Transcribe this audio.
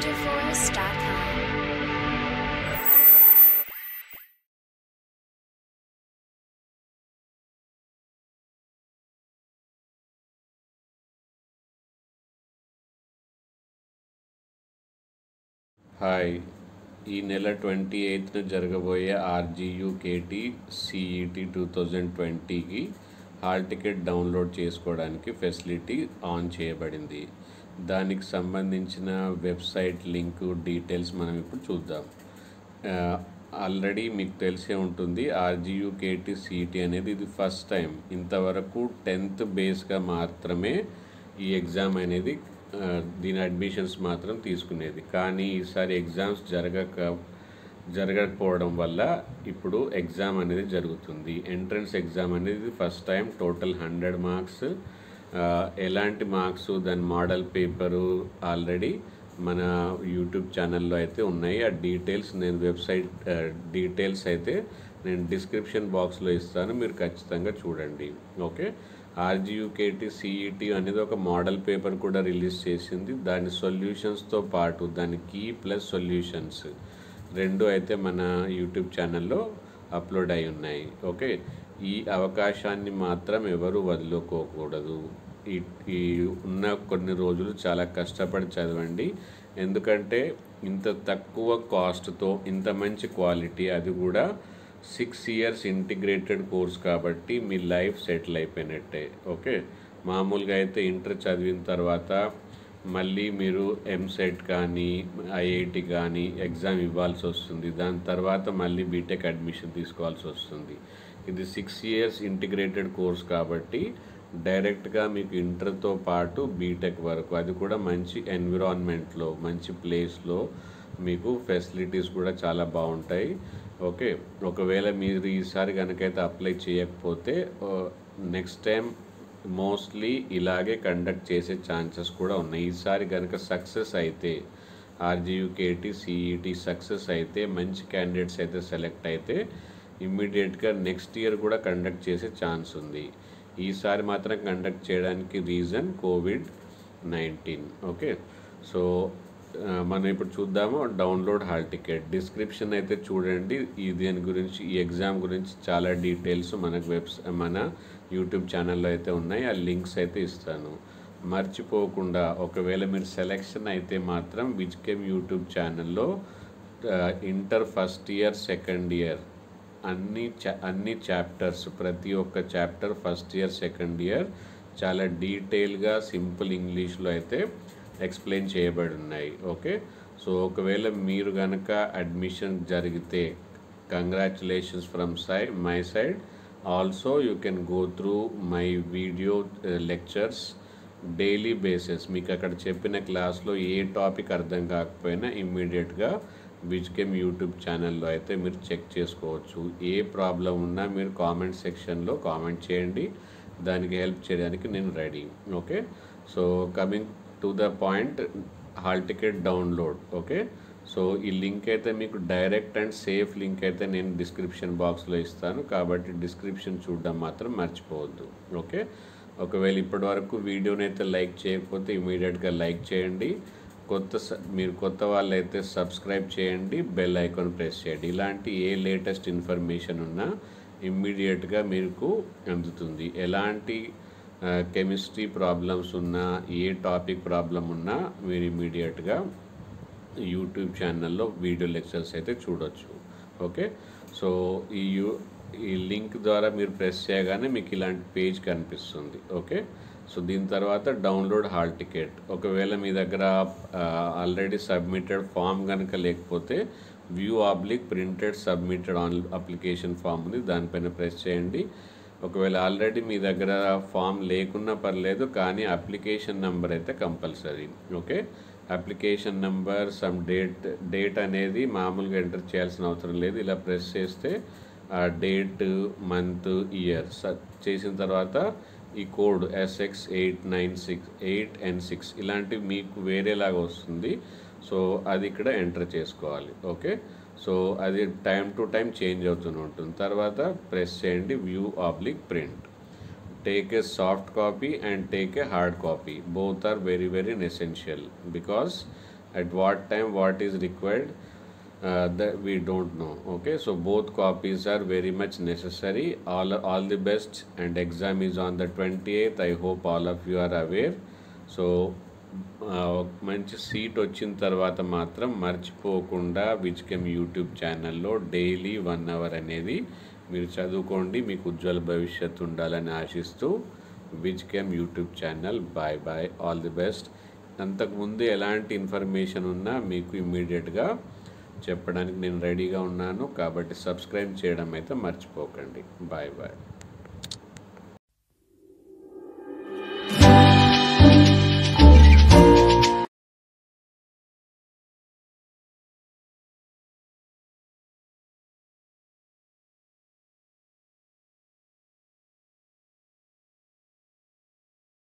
ninjaforest.com. Hi, ఈ నెల 28న జరగబోయే RGUKT CET 2020కి హాల్ టికెట్ డౌన్లోడ్ చేసుకోవడానికి ఫెసిలిటీ ఆన్ చేయబడింది. దానికి సంబంధించిన వెబ్సైట్ లింక్ డీటెయిల్స్ మనం ఇప్పుడు చూద్దాం. ఆల్రెడీ మీకు తెలిసే ఉంటుంది, RGUKT CET అనేది ఇది ఫస్ట్ టైం. ఇంతవరకు 10th బేస్గా మాత్రమే ఈ ఎగ్జామ్ అనేది దీని అడ్మిషన్స్ మాత్రం తీసుకునేది. కానీ ఈసారి ఎగ్జామ్స్ జరగకపోవడం వల్ల ఇప్పుడు ఎగ్జామ్ అనేది జరుగుతుంది. ఎంట్రన్స్ ఎగ్జామ్ అనేది ఫస్ట్ టైం. Total 100 marks. ఎలాంటి మార్క్స్, దాని మోడల్ పేపరు ఆల్రెడీ మన యూట్యూబ్ ఛానల్లో అయితే ఉన్నాయి. ఆ డీటెయిల్స్ నేను వెబ్సైట్ డీటెయిల్స్ అయితే నేను డిస్క్రిప్షన్ బాక్స్లో ఇస్తాను, మీరు ఖచ్చితంగా చూడండి. ఓకే, RGUKT CET అనేది ఒక మోడల్ పేపర్ కూడా రిలీజ్ చేసింది. దాని సొల్యూషన్స్తో పాటు దాని కీ ప్లస్ సొల్యూషన్స్ రెండు అయితే మన యూట్యూబ్ ఛానల్లో అప్లోడ్ అయి ఉన్నాయి. ఓకే, ఈ అవకాశాన్ని మాత్రం ఎవరు వదులుకోకూడదు. ఈ ఉన్న కొన్ని రోజులు చాలా కష్టపడి చదవండి. ఎందుకంటే ఇంత తక్కువ కాస్ట్తో ఇంత మంచి క్వాలిటీ, అది కూడా 6 years ఇంటిగ్రేటెడ్ కోర్స్ కాబట్టి మీ లైఫ్ సెటిల్ అయిపోయినట్టే. ఓకే, మామూలుగా అయితే ఇంటర్ చదివిన తర్వాత మళ్ళీ మీరు ఎంసెట్ కానీ IIT కానీ ఎగ్జామ్ ఇవ్వాల్సి వస్తుంది. దాని తర్వాత మళ్ళీ బీటెక్ అడ్మిషన్ తీసుకోవాల్సి వస్తుంది. ఇది 6 years ఇంటిగ్రేటెడ్ కోర్స్ కాబట్టి డైరెక్ట్గా మీకు ఇంటర్తో పాటు బీటెక్ వరకు, అది కూడా మంచి ఎన్విరాన్మెంట్లో, మంచి ప్లేస్లో మీకు ఫెసిలిటీస్ కూడా చాలా బాగుంటాయి. ఓకే, ఒకవేళ మీరు ఈసారి కనుకైతే అప్లై చేయకపోతే నెక్స్ట్ టైం మోస్ట్లీ ఇలాగే కండక్ట్ చేసే ఛాన్సెస్ కూడా ఉన్నాయి. ఈసారి కనుక సక్సెస్ అయితే, RGUKT CET సక్సెస్ అయితే, మంచి క్యాండిడేట్స్ అయితే సెలెక్ట్ అయితే ఇమ్మీడియట్గా నెక్స్ట్ ఇయర్ కూడా కండక్ట్ చేసే ఛాన్స్ ఉంది. ఈసారి మాత్రం కండక్ట్ చేయడానికి రీజన్ COVID-19. ఓకే, సో మనం ఇప్పుడు చూద్దాము డౌన్లోడ్ హాల్ టికెట్. డిస్క్రిప్షన్ అయితే చూడండి. దీని గురించి, ఈ ఎగ్జామ్ గురించి చాలా డీటెయిల్స్ మన యూట్యూబ్ ఛానల్లో అయితే ఉన్నాయి. ఆ లింక్స్ అయితే ఇస్తాను. మర్చిపోకుండా ఒకవేళ మీరు సెలెక్షన్ అయితే మాత్రం విజ్కెమ్ యూట్యూబ్ ఛానల్లో inter first year, second year అన్ని చాప్టర్స్, ప్రతి ఒక్క chapter first year, second year చాలా డీటెయిల్గా సింపుల్ ఇంగ్లీష్లో అయితే ఎక్స్ప్లెయిన్ చేయబడి ఉన్నాయి. ఓకే, సో ఒకవేళ మీరు కనుక అడ్మిషన్ జరిగితే congratulations from my side. Also you can go through my video lectures daily basis. మీకు అక్కడ చెప్పిన క్లాస్లో ఏ టాపిక్ అర్థం కాకపోయినా ఇమ్మీడియట్గా విజ్కెమ్ యూట్యూబ్ ఛానల్లో అయితే మీరు చెక్ చేసుకోవచ్చు. ఏ ప్రాబ్లం ఉన్నా మీరు కామెంట్ సెక్షన్లో కామెంట్ చేయండి, దానికి హెల్ప్ చేయడానికి నేను ready. Okay, so coming to the point, hall ticket download. Okay, so ఈ లింక్ అయితే మీకు డైరెక్ట్ అండ్ సేఫ్ లింక్ అయితే నేను డిస్క్రిప్షన్ బాక్స్లో ఇస్తాను, కాబట్టి డిస్క్రిప్షన్ చూడడం మాత్రం మర్చిపోవద్దు. ఓకే, ఒకవేళ ఇప్పటి వరకు వీడియోని అయితే లైక్ చేయకపోతే ఇమీడియట్గా లైక్ చేయండి. మీరు కొత్త వాళ్ళు అయితే సబ్స్క్రైబ్ చేయండి, బెల్ ఐకాన్ ప్రెస్ చేయండి. ఇలాంటి ఏ లేటెస్ట్ ఇన్ఫర్మేషన్ ఉన్నా ఇమ్మీడియట్గా మీకు అందుతుంది. ఎలాంటి కెమిస్ట్రీ ప్రాబ్లమ్స్ ఉన్నా, ఏ టాపిక్ ప్రాబ్లం ఉన్నా మీరు ఇమీడియట్గా యూట్యూబ్ ఛానల్లో వీడియో లెక్చర్స్ అయితే చూడొచ్చు. ఓకే, సో ఈ లింక్ ద్వారా మీరు ప్రెస్ చేయగానే మీకు ఇలాంటి పేజ్ కనిపిస్తుంది. ఓకే, సో దీని తర్వాత డౌన్లోడ్ హాల్ టికెట్. ఒకవేళ మీ దగ్గర ఆల్రెడీ సబ్మిటెడ్ ఫామ్ కనుక లేకపోతే వ్యూ/ప్రింటెడ్ సబ్మిటెడ్ ఆన్ అప్లికేషన్ ఫామ్ ఉంది, దానిపైన ప్రెస్ చేయండి. ఒకవేళ ఆల్రెడీ మీ దగ్గర ఫామ్ లేకున్నా పర్లేదు, కానీ అప్లికేషన్ నెంబర్ అయితే compulsory. Okay, application number, some date అనేది మామూలుగా ఎంటర్ చేయాల్సిన అవసరం లేదు. ఇలా ప్రెస్ చేస్తే ఆ డేట్, మంత్, ఇయర్ చేసిన తర్వాత ఈ కోడ్ SX8968N6 ఇలాంటివి మీకు వేరేలాగా వస్తుంది. సో అది ఇక్కడ ఎంటర్ చేసుకోవాలి. ఓకే, సో అది టైం టు టైం చేంజ్ అవుతూనే ఉంటుంది. తర్వాత ప్రెస్ చేయండి view print. Take a soft copy and take a hard copy. Both are very very essential, because at what time what is required, that we don't know. Okay, so both copies are very much necessary. All the best, and exam is on the 28th. I hope all of you are aware. So మంచి seat వచ్చిన తర్వాత మాత్రం మర్చిపోకుండా విజ్కెమ్ YouTube ఛానల్లో daily 1 hour అనేది మీరు చదువుకోండి. మీకు ఉజ్వల భవిష్యత్తు ఉండాలని ఆశిస్తూ విజ్కెమ్ YouTube channel. Bye bye, all the best. అంతకుముందు ఎలాంటి ఇన్ఫర్మేషన్ ఉన్నా మీకు ఇమ్మీడియట్గా చెప్పడానికి నేను రెడీగా ఉన్నాను. కాబట్టి సబ్స్క్రైబ్ చేయడం అయితే మర్చిపోకండి. Bye bye.